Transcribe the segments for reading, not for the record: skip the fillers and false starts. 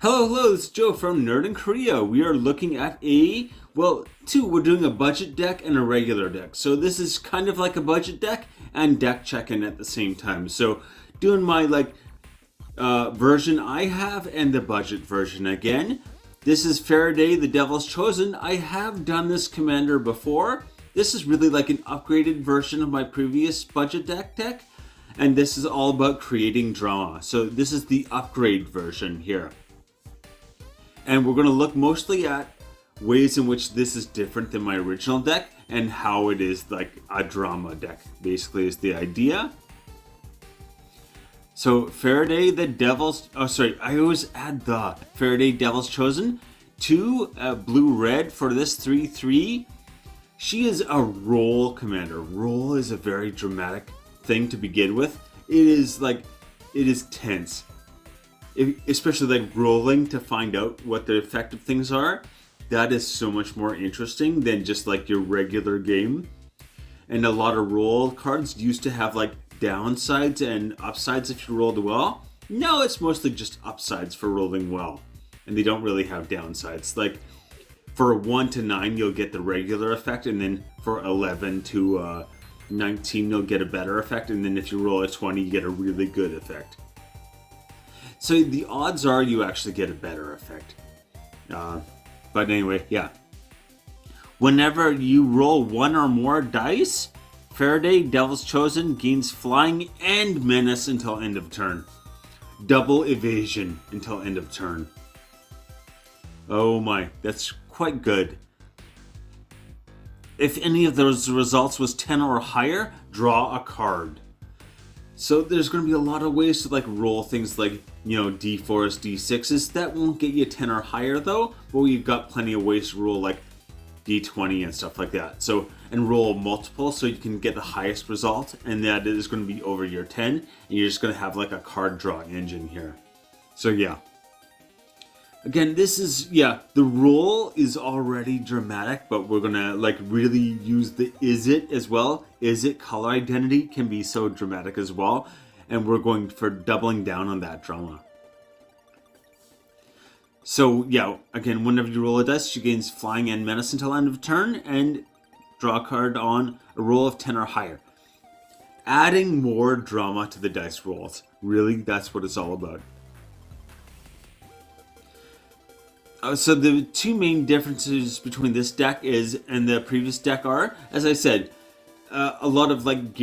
Hello, this is Joe from Nerd in Korea. We are looking at we're doing a budget deck and a regular deck. So this is kind of like a budget deck and deck check-in at the same time. So doing my version I have and the budget version again. This is Farideh, the Devil's Chosen. I have done this commander before. This is really like an upgraded version of my previous budget deck. And this is all about creating drama. So this is the upgrade version here. And we're going to look mostly at ways in which this is different than my original deck and how it is like a drama deck, basically, is the idea. So Farideh, the Devil's... Oh, sorry, I always add the Farideh, Devil's Chosen. 2 blue-red for this 3/3. She is a role commander. Role is a very dramatic thing to begin with. It is tense. Especially like rolling to find out what the effective things are. That is so much more interesting than just like your regular game. And a lot of roll cards used to have like downsides and upsides if you rolled well. Now it's mostly just upsides for rolling well. And they don't really have downsides. Like for 1 to 9 you'll get the regular effect, and then for 11 to 19 you'll get a better effect, and then if you roll a 20 you get a really good effect. So the odds are you actually get a better effect. But anyway, yeah. Whenever you roll 1 or more dice, Farideh, Devil's Chosen, gains flying and menace until end of turn. Double evasion until end of turn. Oh my, that's quite good. If any of those results was 10 or higher, draw a card. So there's going to be a lot of ways to like roll things like, D4s, D6s. That won't get you 10 or higher though, but we've got plenty of ways to roll like D20 and stuff like that. So, and roll multiple so you can get the highest result, and that is going to be over your 10, and you're just going to have like a card draw engine here. So yeah. Again, this is, the roll is already dramatic, but we're going to like really use the izzet as well. Izzet color identity can be so dramatic as well. And we're going for doubling down on that drama. So yeah, again, whenever you roll a dice, she gains flying and menace until end of turn, and draw a card on a roll of 10 or higher. Adding more drama to the dice rolls. Really, that's what it's all about. So the 2 main differences between this deck and the previous deck are, as I said, a lot of like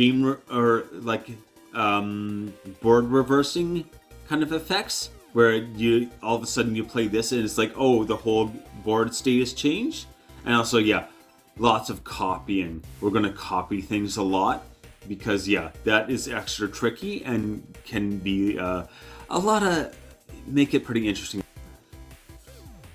board reversing kind of effects, where you all of a sudden you play this and it's like, oh, the whole board state has changed. And also, lots of copying. We're going to copy things a lot because that is extra tricky and can be make it pretty interesting.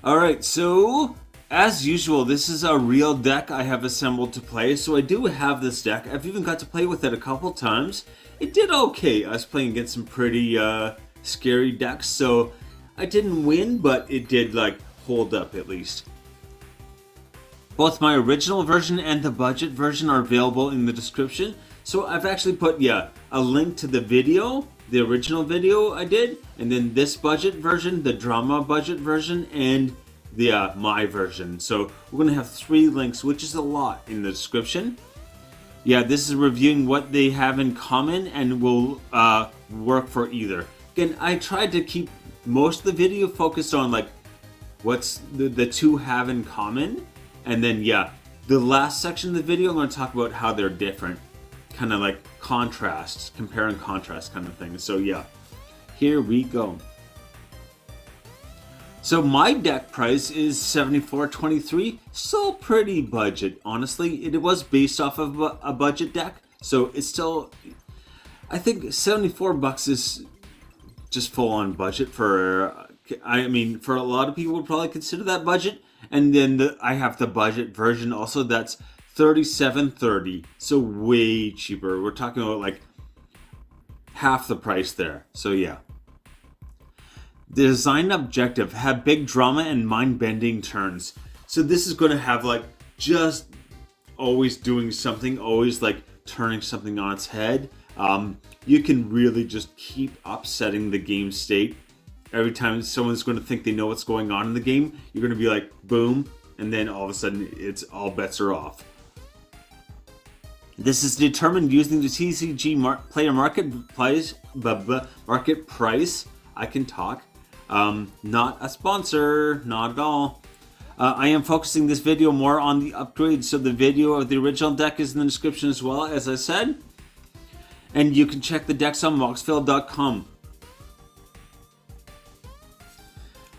Alright, so as usual, this is a real deck I have assembled to play. So I do have this deck. I've even got to play with it a couple times. It did okay. I was playing against some pretty scary decks, so I didn't win, but it did like hold up at least. Both my original version and the budget version are available in the description. So I've actually put a link to the video, the original video I did, and then this budget version, the drama budget version, and the my version. So we're going to have 3 links, which is a lot, in the description. This is reviewing what they have in common and will work for either. Again, I tried to keep most of the video focused on like what's the 2 have in common. And then the last section of the video I'm going to talk about how they're different. Kind of like contrasts, compare and contrast kind of thing. So here we go. So my deck price is $74.23, still pretty budget, honestly. It was based off of a budget deck, so it's still, I think $74 is just full on budget for, for a lot of people would probably consider that budget. And then I have the budget version also, that's $37.30, so way cheaper. We're talking about like half the price there, so yeah. The design objective, have big drama and mind-bending turns. So this is going to have like just always doing something, always like turning something on its head. You can really just keep upsetting the game state Every time someone's going to think they know what's going on in the game, you're going to be like, boom, and then all of a sudden, it's all bets are off. This is determined using the TCG player market price. I can talk. Not a sponsor, not at all. I am focusing this video more on the upgrades, so the video of the original deck is in the description as well, as I said. And you can check the decks on moxfield.com.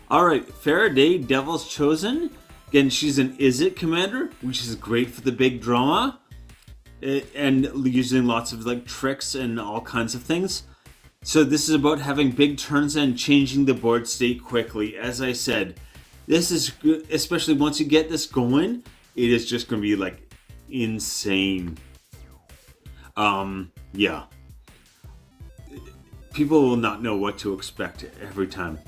Alright, Farideh, Devil's Chosen. Again, she's an Izzet commander, which is great for the big drama. And using lots of like tricks and all kinds of things. So this is about having big turns and changing the board state quickly. As I said, this is good, especially once you get this going, it is just going to be like insane. Yeah. People will not know what to expect every time.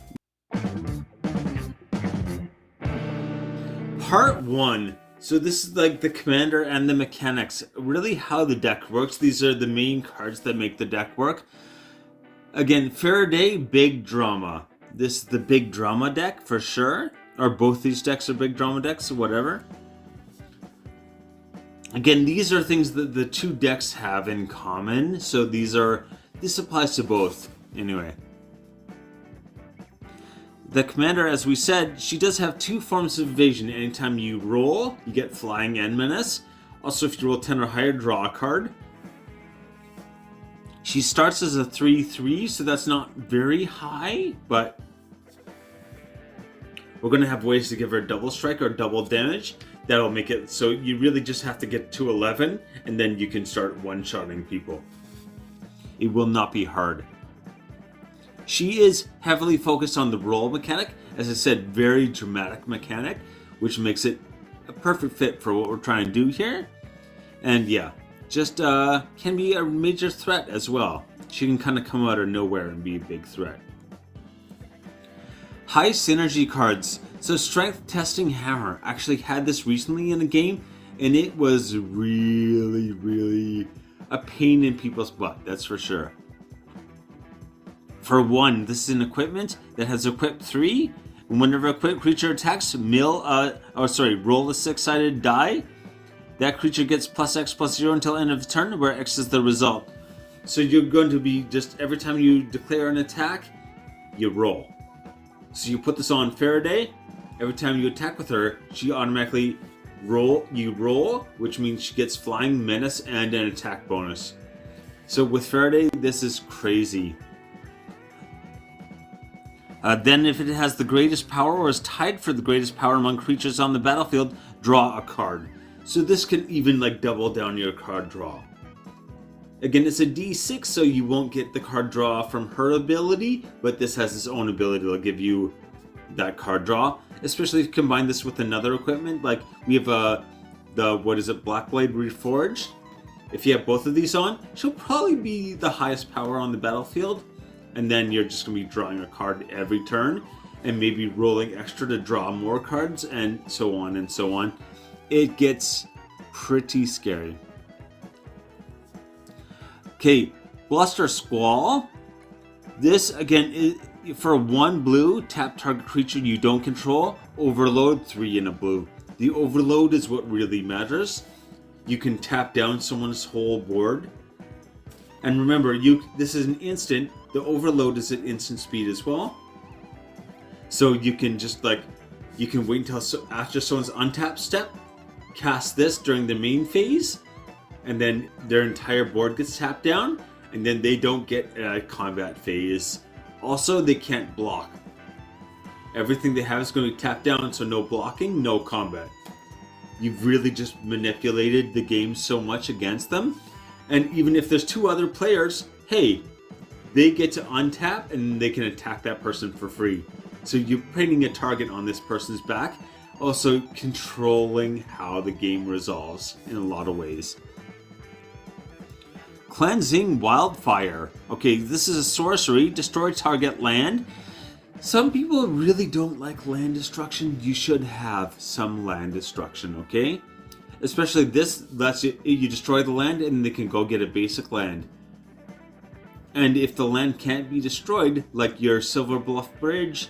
Part 1. So this is like the commander and the mechanics. Really how the deck works. These are the main cards that make the deck work. Again, Farideh, big drama. This is the big drama deck for sure. Or both these decks are big drama decks, whatever. Again, these are things that the two decks have in common. So this applies to both. Anyway. The commander, as we said, she does have 2 forms of evasion. Anytime you roll, you get flying and menace. Also, if you roll 10 or higher, draw a card. She starts as a 3/3, so that's not very high, but we're going to have ways to give her double strike or double damage. That'll make it so you really just have to get to 11, and then you can start one-shotting people. It will not be hard. She is heavily focused on the roll mechanic. As I said, very dramatic mechanic, which makes it a perfect fit for what we're trying to do here. And yeah, just can be a major threat as well. She can kind of come out of nowhere and be a big threat. High synergy cards. So Strength Testing Hammer. Actually had this recently in a game, and it was really, really a pain in people's butt, that's for sure. For 1, this is an equipment that has equipped 3. And whenever a equipped creature attacks, roll a 6-sided die. That creature gets +X/+0 until end of turn, where X is the result. So you're going to be just every time you declare an attack, you roll. So you put this on Farideh. Every time you attack with her, she automatically roll, which means she gets flying, menace, and an attack bonus. So with Farideh, this is crazy. Then if it has the greatest power or is tied for the greatest power among creatures on the battlefield, draw a card. So this can even like double down your card draw. Again, it's a D6, so you won't get the card draw from her ability, but this has its own ability to give you that card draw. Especially if you combine this with another equipment, like we have Blackblade Reforged. If you have both of these on, she'll probably be the highest power on the battlefield. And then you're just going to be drawing a card every turn and maybe rolling extra to draw more cards and so on and so on. It gets pretty scary. Okay, Bluster Squall. This, again, is for 1 blue, tap target creature you don't control, overload 3 in a blue. The overload is what really matters. You can tap down someone's whole board. And remember, this is an instant. The overload is at instant speed as well. So you can just you can wait until after someone's untap step, cast this during the main phase, and then their entire board gets tapped down, and then they don't get a combat phase. Also, they can't block. Everything they have is going to be tapped down, so no blocking, no combat. You've really just manipulated the game so much against them. And even if there's 2 other players, hey, they get to untap and they can attack that person for free. So you're painting a target on this person's back, also controlling how the game resolves in a lot of ways. Cleansing Wildfire. Okay, this is a sorcery. Destroy target land. Some people really don't like land destruction. You should have some land destruction, okay? Especially this lets you destroy the land and they can go get a basic land. And if the land can't be destroyed, like your Silver Bluff Bridge,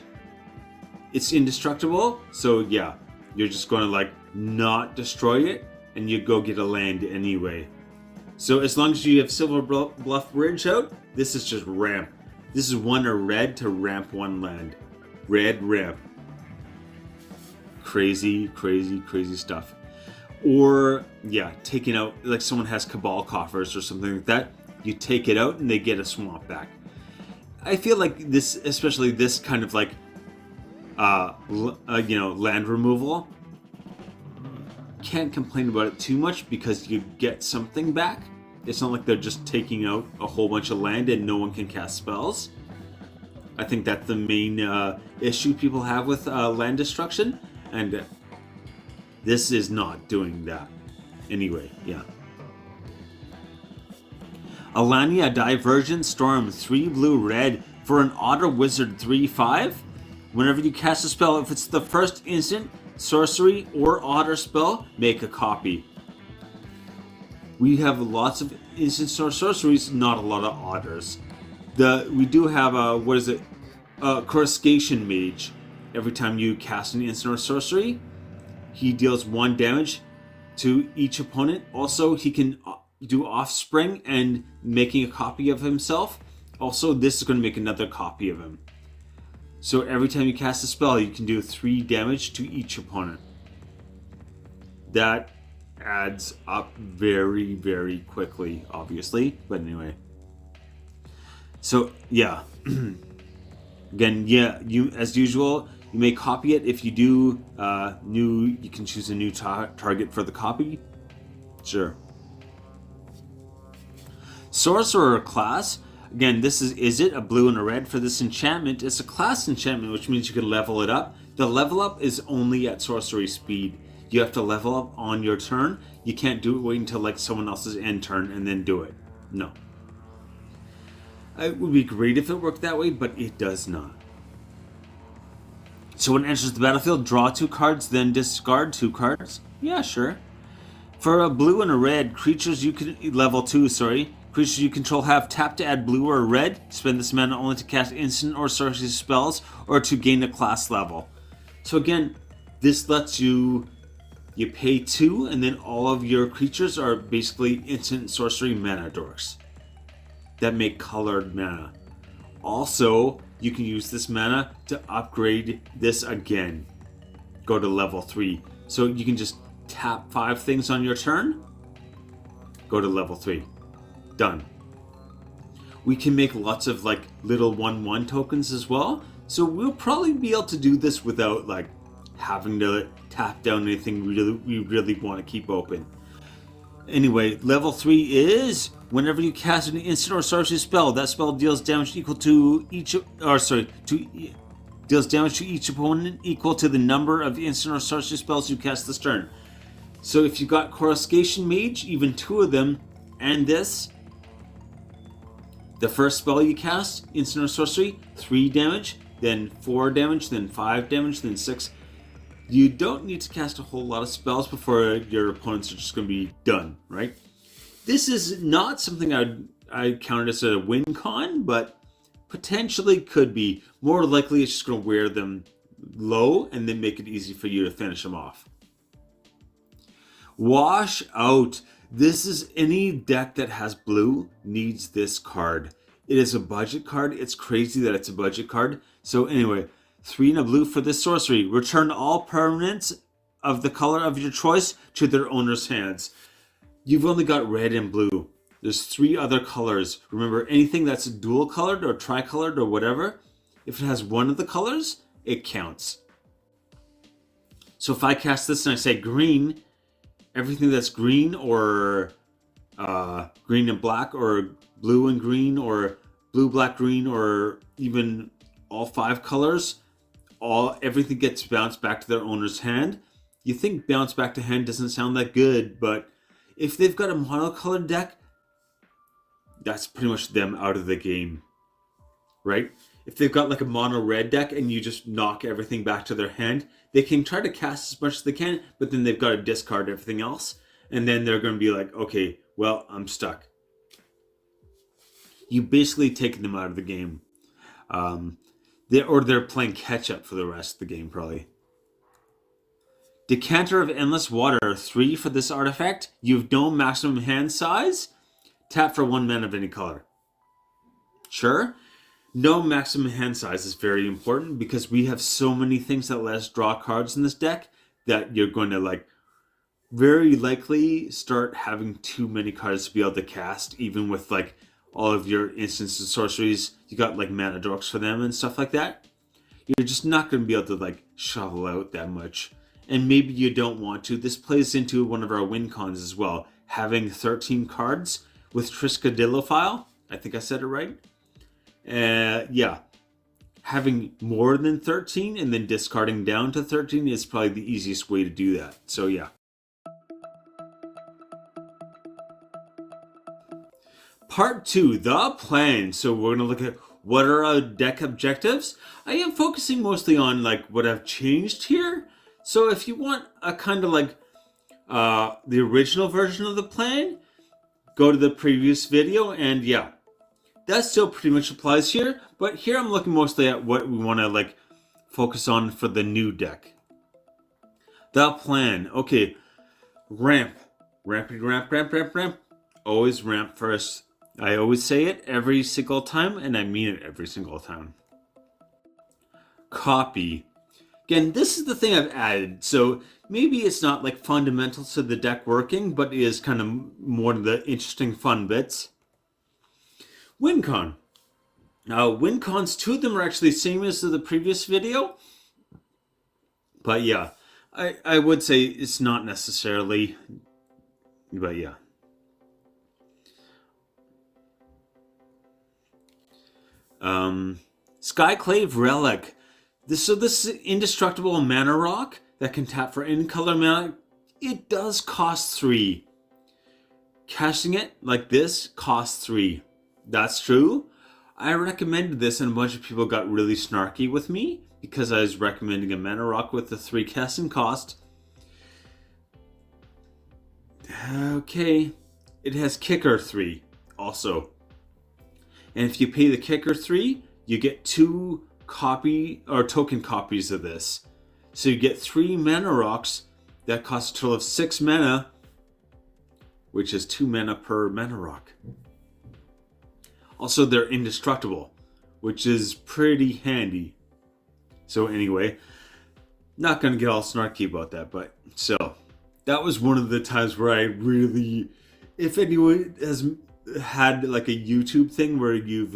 it's indestructible. So yeah, you're just going to like not destroy it, and you go get a land anyway. So as long as you have Silver Bluff Bridge out, this is just ramp. This is one or red to ramp one land. Red ramp. Crazy, crazy, crazy stuff. Or yeah, taking out, like someone has Cabal Coffers or something like that. You take it out and they get a swamp back. I feel like this, especially this kind of like, land removal, can't complain about it too much because you get something back. It's not like they're just taking out a whole bunch of land and no one can cast spells. I think that's the main issue people have with land destruction, and this is not doing that. Anyway, yeah. Alania Divergent Storm 3 blue red for an Otter Wizard 3/5. Whenever you cast a spell, if it's the first instant, sorcery, or otter spell, make a copy. We have lots of instants or sorceries, not a lot of otters. We do have a Coruscation Mage. Every time you cast an instant or sorcery, he deals 1 damage to each opponent. Also, he can do Offspring and making a copy of himself. Also, this is going to make another copy of him. So every time you cast a spell, you can do 3 damage to each opponent. That adds up very, very quickly, obviously. But anyway. So, yeah. Again, yeah, you as usual, you may copy it. If you do you can choose a new target for the copy. Sure. Sorcerer class. Again, this is Izzet, a blue and a red for this enchantment. It's a class enchantment, which means you can level it up. The level up is only at sorcery speed. You have to level up on your turn. You can't do it wait until like someone else's end turn and then do it. No. It would be great if it worked that way, but it does not. So when it enters the battlefield, draw 2 cards, then discard 2 cards. Yeah, sure. For a blue and a red, creatures you can level 2, creatures you control have tap to add blue or red. Spend this mana only to cast instant or sorcery spells or to gain a class level. So again, this lets you pay 2 and then all of your creatures are basically instant sorcery mana dorks that make colored mana. Also, you can use this mana to upgrade this again. Go to level 3. So you can just tap 5 things on your turn. Go to level 3. Done. We can make lots of like little 1/1 tokens as well. So we'll probably be able to do this without like having to tap down anything we really want to keep open. Anyway, level 3 is whenever you cast an instant or sorcery spell, that spell deals damage equal to deals damage to each opponent equal to the number of instant or sorcery spells you cast this turn. So if you got Coruscation Mage, even 2 of them, and this, the first spell you cast, instant or sorcery, 3 damage, then 4 damage, then 5 damage, then 6. You don't need to cast a whole lot of spells before your opponents are just going to be done, right? This is not something I'd count as a win con, but potentially could be. More likely it's just going to wear them low and then make it easy for you to finish them off. Wash out. This is any deck that has blue needs this card. It is a budget card. It's crazy that it's a budget card. So anyway, 3 and a blue for this sorcery. Return all permanents of the color of your choice to their owner's hands. You've only got red and blue. There's 3 other colors. Remember, anything that's dual colored or tricolored or whatever, if it has one of the colors, it counts. So if I cast this and I say green, everything that's green or green and black or blue and green or blue, black, green, or even all 5 colors, everything gets bounced back to their owner's hand. You think bounce back to hand doesn't sound that good, but if they've got a monocolored deck, that's pretty much them out of the game, right? If they've got like a mono red deck and you just knock everything back to their hand, they can try to cast as much as they can, but then they've got to discard everything else. And then they're going to be like, okay, well, I'm stuck. you basically taking them out of the game. They're playing catch up for the rest of the game, probably. Decanter of Endless Water, 3 for this artifact. You have no maximum hand size. Tap for 1 mana of any color. Sure. No maximum hand size is very important because we have so many things that let us draw cards in this deck that you're going to very likely start having too many cards to be able to cast, even with all of your instants and sorceries. You got mana dorks for them and stuff like that. You're just not going to be able to shovel out that much. And maybe you don't want to. This plays into one of our win cons as well. Having 13 cards with Triskaidekaphile. I think I said it right. Yeah. Having more than 13 and then discarding down to 13 is probably the easiest way to do that. So yeah. Part 2, the plan. So we're going to look at what are our deck objectives. I am focusing mostly on what I've changed here. So if you want a kind of the original version of the plan, go to the previous video, and yeah, that still pretty much applies here. But here I'm looking mostly at what we want to focus on for the new deck. The plan. Okay, ramp. Ramp. Always ramp first. I always say it every single time, and I mean it every single time. Copy. Again, this is the thing I've added, so maybe it's not fundamental to the deck working, but it is kind of more of the interesting fun bits. Win con. Now, win cons, 2 of them are actually the same as the previous video, but yeah, I would say it's not necessarily, but yeah. Skyclave Relic. This is an indestructible mana rock that can tap for any color mana. It does cost 3. Casting it like this costs 3. That's true. I recommended this and a bunch of people got really snarky with me because I was recommending a mana rock with the 3 casting cost. Okay. It has kicker 3 also. And if you pay the kicker 3, you get 2 token copies of this. So you get 3 mana rocks that cost a total of 6 mana, which is 2 mana per mana rock. Also, they're indestructible, which is pretty handy. So anyway, not going to get all snarky about that, but so that was one of the times where I really, if anyone has had a YouTube thing where you've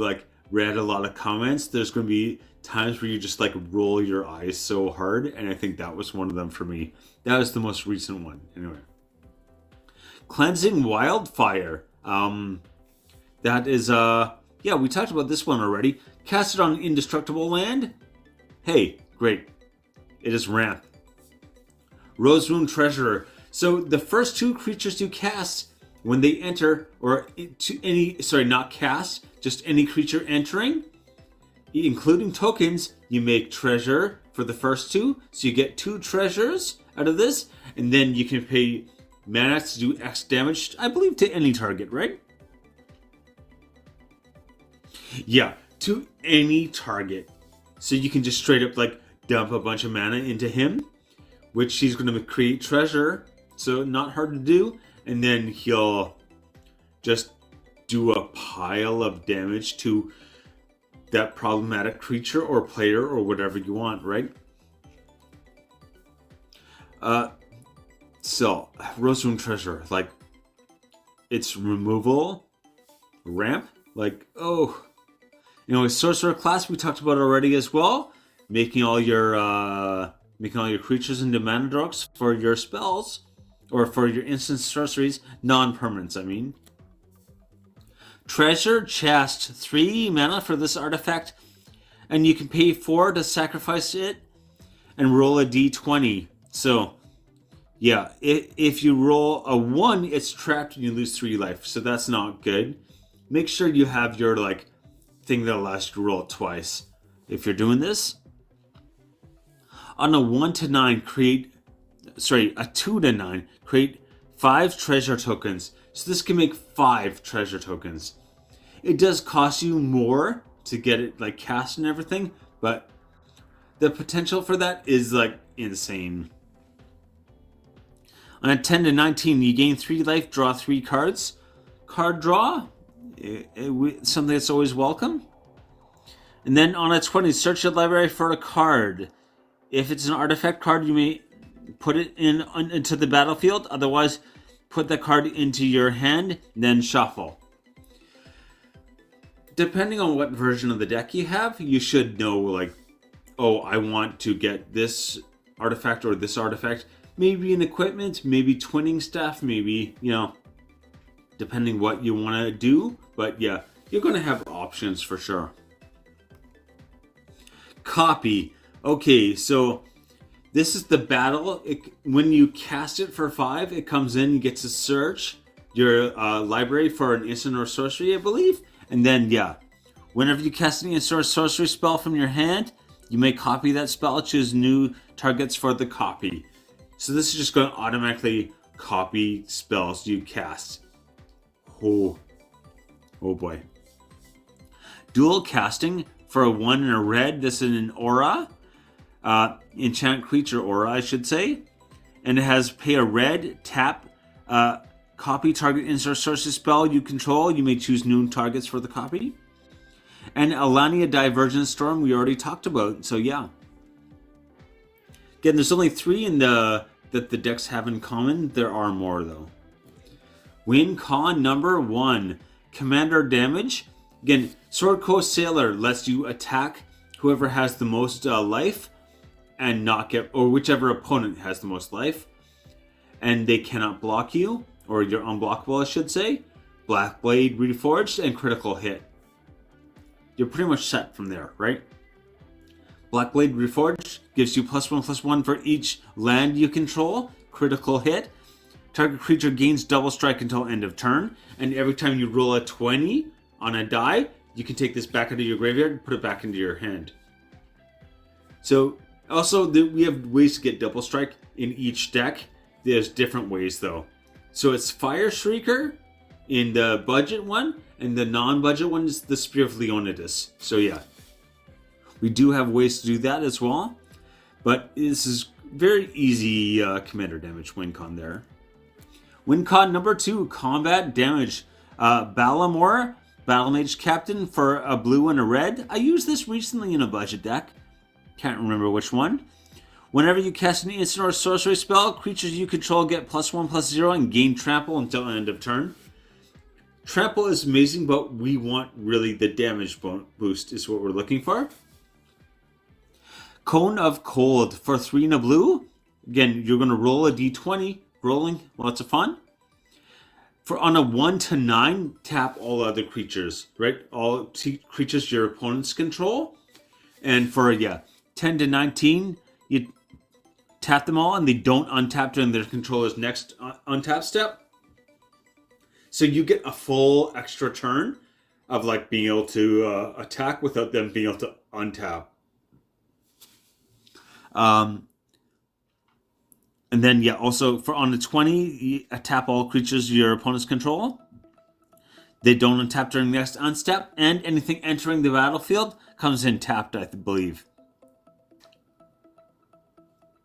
read a lot of comments, there's going to be times where you just roll your eyes so hard, and I think that was one of them for me. That was the most recent one. Anyway. Cleansing Wildfire. That is, yeah, we talked about this one already. Cast it on indestructible land. Hey, great. It is ramp. Rose Rune Treasurer. So the first 2 creatures you cast when they enter, or to any, not cast, just any creature entering, including tokens, you make treasure for the first 2. So you get 2 treasures out of this, and then you can pay mana to do X damage, I believe, to any target, right? Yeah, to any target. So you can just straight up dump a bunch of mana into him, which he's going to create treasure, so not hard to do, and then he'll just do a pile of damage to that problematic creature or player or whatever you want, right? So, Rose Rune Treasure, it's removal, ramp, Sorcerer class we talked about already as well, making all your creatures into mana dorks for your spells, or for your instant sorceries, non-permanents, I mean. Treasure Chest, 3 mana for this artifact, and you can pay 4 to sacrifice it and roll a d20. So, yeah, if you roll a 1, it's trapped and you lose 3 life, so that's not good. Make sure you have your thing that allows you to roll it twice if you're doing this. On a 1 to 9, a 2 to 9, create 5 treasure tokens. So this can make 5 treasure tokens. It does cost you more to get it like cast and everything, but the potential for that is like insane. On a 10 to 19, you gain 3 life, draw 3 cards. Card draw, something that's always welcome. And then on a 20, search your library for a card. If it's an artifact card, you may put it into the battlefield. Otherwise, put the card into your hand, then shuffle. Depending on what version of the deck you have, you should know, like, oh, I want to get this artifact or this artifact. Maybe an equipment, maybe twinning stuff, maybe, depending what you want to do. But yeah, you're going to have options for sure. Copy. Okay, so this is the battle. When you cast it for 5, it comes in, you get to search your library for an instant or sorcery, I believe. And then, yeah, whenever you cast an instant or sorcery spell from your hand, you may copy that spell, choose new targets for the copy. So this is just going to automatically copy spells you cast. Oh boy. Dual casting for a 1 and a red. This is an aura. Enchant creature aura, I should say. And it has pay a red, tap, copy target insert sorcery spell you control. You may choose new targets for the copy. And Alania Divergent Storm we already talked about. So yeah. Again, there's only 3 that the decks have in common. There are more though. Win con number 1. Commander damage. Again, Sword Coast Sailor lets you attack whoever has the most life and not get, or whichever opponent has the most life, and they cannot block you, or you're unblockable, I should say. Black Blade Reforged and critical hit. You're pretty much set from there, right? Black Blade Reforged gives you +1/+1 for each land you control. Critical hit. Target creature gains double strike until end of turn, and every time you roll a 20 on a die, you can take this back into your graveyard and put it back into your hand. So, also, we have ways to get double strike in each deck. There's different ways, though. So it's Fire Shrieker in the budget one, and the non-budget one is the Spear of Leonidas. So yeah, we do have ways to do that as well. But this is very easy commander damage win con there. Win con number 2, combat damage. Balamor, Battle Mage Captain for a blue and a red. I used this recently in a budget deck. Can't remember which one. Whenever you cast an instant or sorcery spell, creatures you control get +1/+0 and gain trample until end of turn. Trample is amazing, but we want really the damage boost is what we're looking for. Cone of Cold for 3 and a blue. Again, you're going to roll a d20. Rolling, lots of fun. For on a 1 to 9, tap all other creatures, right? All creatures your opponents control. And for, 10 to 19, you tap them all and they don't untap during their controller's next untap step. So you get a full extra turn of like being able to attack without them being able to untap. And then, also for on the 20, you tap all creatures your opponents control. They don't untap during the next unstep, and anything entering the battlefield comes in tapped, I believe.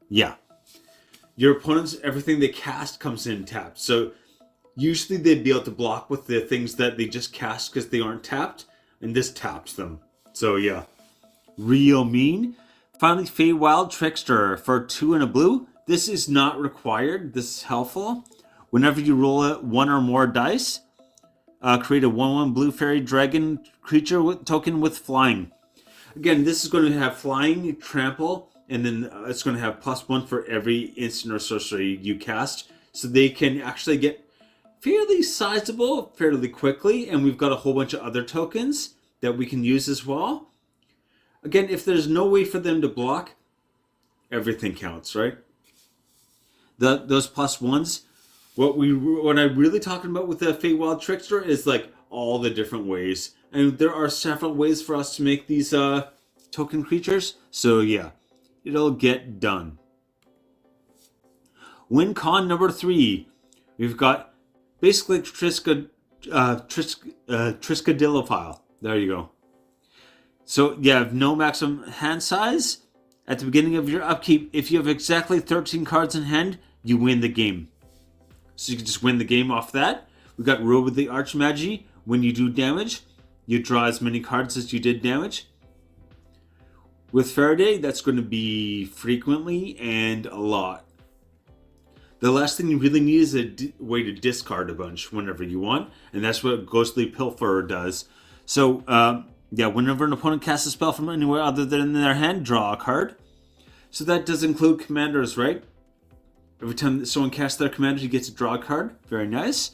Yeah. Your opponents, everything they cast comes in tapped. So usually they'd be able to block with the things that they just cast because they aren't tapped, and this taps them. So yeah, real mean. Finally, Feywild Trickster for 2 and a blue. This is not required. This is helpful. Whenever you roll 1 or more dice, create a 1/1 blue fairy dragon creature token with flying. Again, this is going to have flying, trample, and then it's going to have +1 for every instant or sorcery you cast. So they can actually get fairly sizable fairly quickly, and we've got a whole bunch of other tokens that we can use as well. Again, if there's no way for them to block, everything counts, right? Those +1s, what I'm really talking about with the Feywild Trickster is like all the different ways. And there are several ways for us to make these token creatures. So yeah, it'll get done. Win con number 3. We've got basically Triska Triskaidekaphile. There you go. So you have no maximum hand size. At the beginning of your upkeep, if you have exactly 13 cards in hand, you win the game. So you can just win the game off that. We got Robe of the Archmagi. When you do damage, you draw as many cards as you did damage. With Farideh, that's going to be frequently and a lot. The last thing you really need is a way to discard a bunch whenever you want, and that's what Ghostly Pilferer does. So, whenever an opponent casts a spell from anywhere other than in their hand, draw a card. So that does include commanders, right? Every time someone casts their commander, you get to draw a card. Very nice.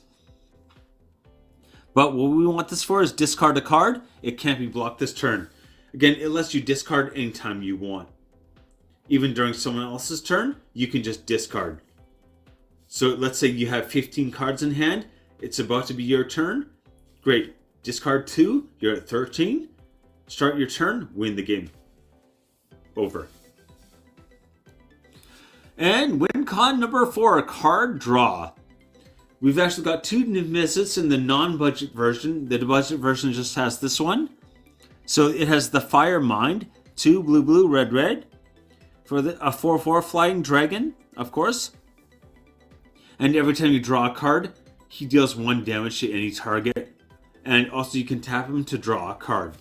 But what we want this for is discard a card. It can't be blocked this turn. Again, it lets you discard anytime you want. Even during someone else's turn, you can just discard. So let's say you have 15 cards in hand. It's about to be your turn. Great. Discard 2. You're at 13. Start your turn. Win the game. Over. And win con number 4, card draw. We've actually got 2 Izzets in the non-budget version. The budget version just has this one. So it has the Fire Mind, 2 blue, red. For a 4/4 flying dragon, of course. And every time you draw a card, he deals 1 damage to any target. And also you can tap him to draw a card.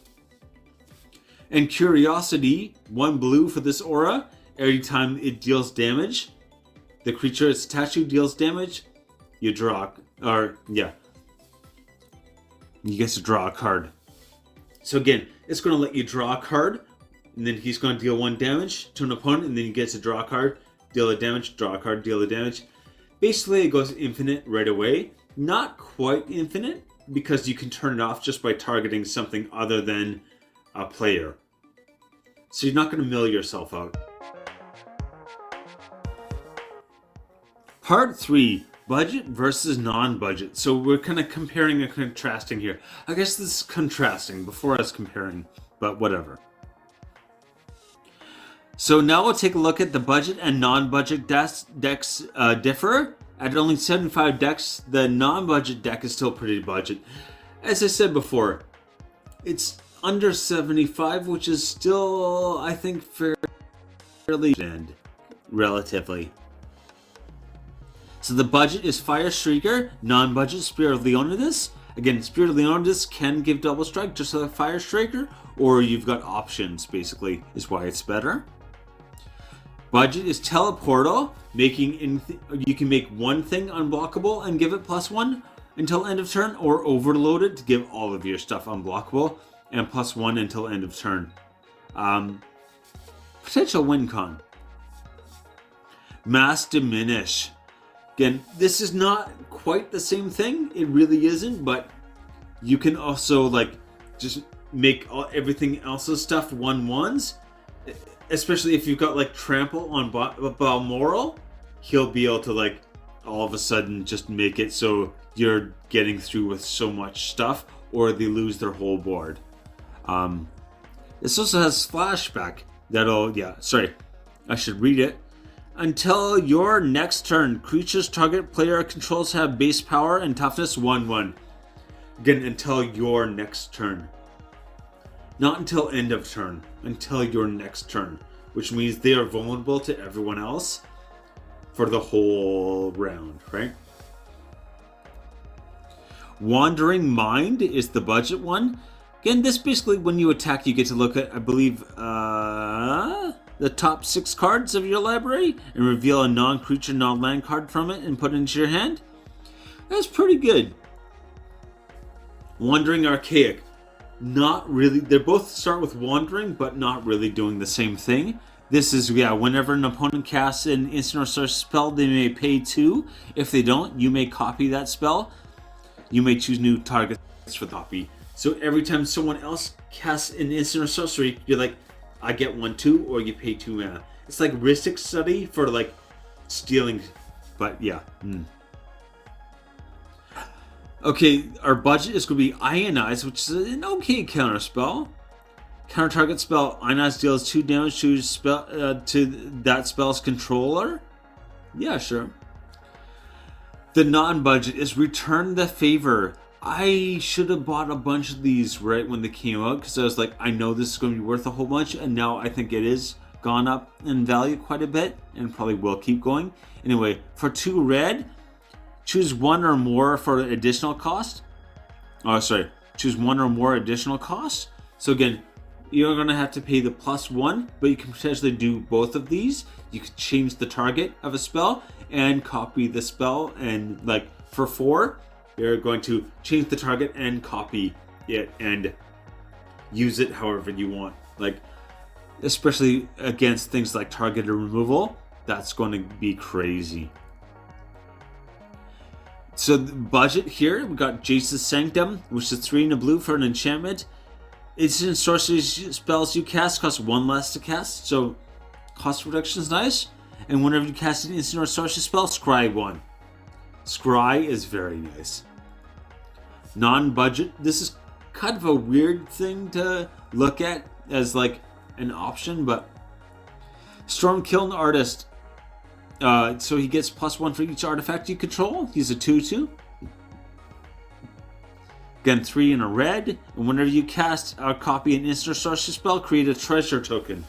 And Curiosity, 1 blue for this aura. Every time it deals damage, the creature it's attached to deals damage, you draw, you get to draw a card. So again, it's going to let you draw a card, and then he's going to deal 1 damage to an opponent, and then you get to draw a card, deal a damage, draw a card, deal a damage. Basically, it goes infinite right away. Not quite infinite, because you can turn it off just by targeting something other than a player. So you're not going to mill yourself out. Part 3, budget versus non-budget. So we're kind of comparing and contrasting here. I guess this is contrasting before I was comparing, but whatever. So now we'll take a look at the budget and non-budget decks differ. At only 75 decks, the non-budget deck is still pretty budget. As I said before, it's under 75, which is still, I think, fairly end, relatively. So the budget is Fire Shrieker, non-budget Spirit of Leonidas. Again, Spirit of Leonidas can give double strike just like Fire Shrieker, or you've got options, basically, is why it's better. Budget is Teleportal, you can make 1 thing unblockable and give it +1 until end of turn, or overload it to give all of your stuff unblockable and +1 until end of turn. Potential win con. Mass Diminish. Again, this is not quite the same thing. It really isn't, but you can also just make everything else's stuff 1/1s. Especially if you've got Trample on Balmoral, he'll be able to all of a sudden just make it so you're getting through with so much stuff, or they lose their whole board. This also has Flashback. I should read it. Until your next turn, creatures target player controls have base power and toughness 1/1. Again, until your next turn. Not until end of turn. Until your next turn. Which means they are vulnerable to everyone else for the whole round, right? Wandering Mind is the budget one. Again, this basically, when you attack, you get to look at, I believe, the top 6 cards of your library and reveal a non-creature, non-land card from it and put it into your hand. That's pretty good. Wandering Archaic. Not really. They both start with Wandering, but not really doing the same thing. This is, whenever an opponent casts an instant or sorcery spell, they may pay 2. If they don't, you may copy that spell. You may choose new targets for the copy. So every time someone else casts an instant or sorcery, you're like, I get 1/2, or you pay 2 mana. It's like Rhystic Study for stealing, but yeah. Okay, our budget is going to be Ionize, which is an okay counter spell. Counter target spell, Ionize deals 2 damage to that spell's controller. Yeah, sure. The non-budget is Return the Favor. I should have bought a bunch of these right when they came out, because I was like, I know this is going to be worth a whole bunch, and now I think it is gone up in value quite a bit, and probably will keep going. Anyway, for 2 red, choose 1 or more for additional cost. Oh, sorry, choose 1 or more additional cost. So again, you're going to have to pay the +1, but you can potentially do both of these. You could change the target of a spell and copy the spell, and like for 4, you're going to change the target and copy it and use it however you want. Like, especially against things like targeted removal, that's going to be crazy. So the budget here, we got Jace's Sanctum, which is 3 in a blue for an enchantment. Instant sorcery spells you cast cost 1 less to cast, so cost reduction is nice. And whenever you cast an instant or sorcery spell, scry 1. Scry is very nice. Non-budget, this is kind of a weird thing to look at as like an option, but Stormkiln Artist, so he gets +1 for each artifact you control. He's a 2/2. Again, 3 in a red, and whenever you cast or copy an instant or sorcery spell, create a treasure token.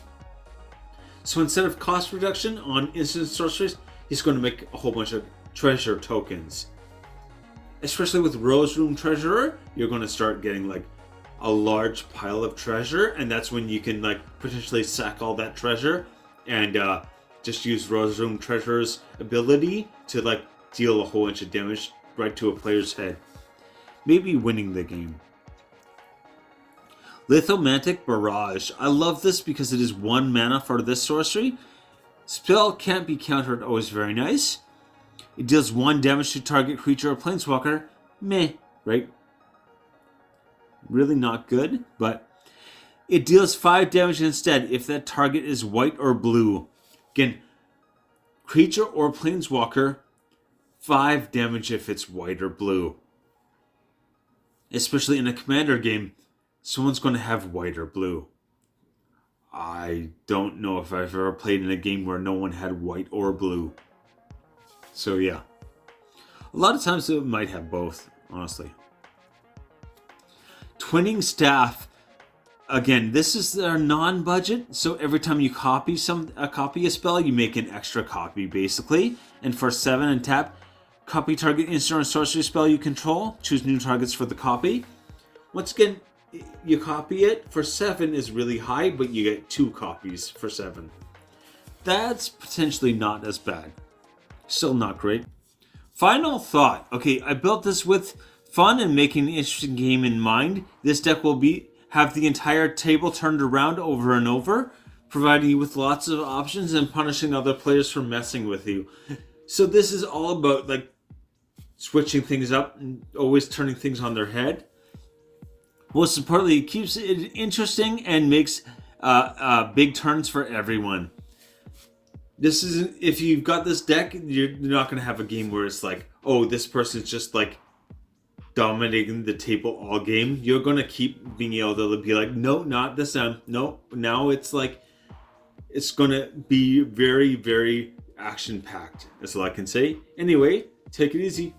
So instead of cost reduction on instant sorceries, he's going to make a whole bunch of treasure tokens. Especially with Rose Room Treasurer, you're going to start getting like a large pile of treasure, and that's when you can like potentially sack all that treasure and just use Rose Room Treasurer's ability to like deal a whole bunch of damage right to a player's head. Maybe winning the game. Lithomantic Barrage. I love this because it is 1 mana for this sorcery. Spell can't be countered, always very nice. It deals 1 damage to target creature or planeswalker. Meh, right? Really not good, but it deals 5 damage instead if that target is white or blue. Again, creature or planeswalker, 5 damage if it's white or blue. Especially in a commander game, someone's going to have white or blue. I don't know if I've ever played in a game where no one had white or blue. So yeah. A lot of times it might have both, honestly. Twinning Staff. Again, this is their non-budget, so every time you copy a spell, you make an extra copy, basically. And for 7 and tap, copy target instant or sorcery spell you control. Choose new targets for the copy. Once again, you copy it. For 7 is really high, but you get 2 copies for 7. That's potentially not as bad. Still not great. Final thought. Okay, I built this with fun and making an interesting game in mind. This deck will have the entire table turned around over and over, providing you with lots of options and punishing other players for messing with you. So this is all about like switching things up and always turning things on their head. Most importantly, it keeps it interesting and makes big turns for everyone. This isn't, if you've got this deck, you're not going to have a game where it's like, oh, this person's just like dominating the table all game. You're going to keep being able to be like, no, not this time. No, now it's like, it's going to be very, very action-packed. That's all I can say. Anyway, take it easy.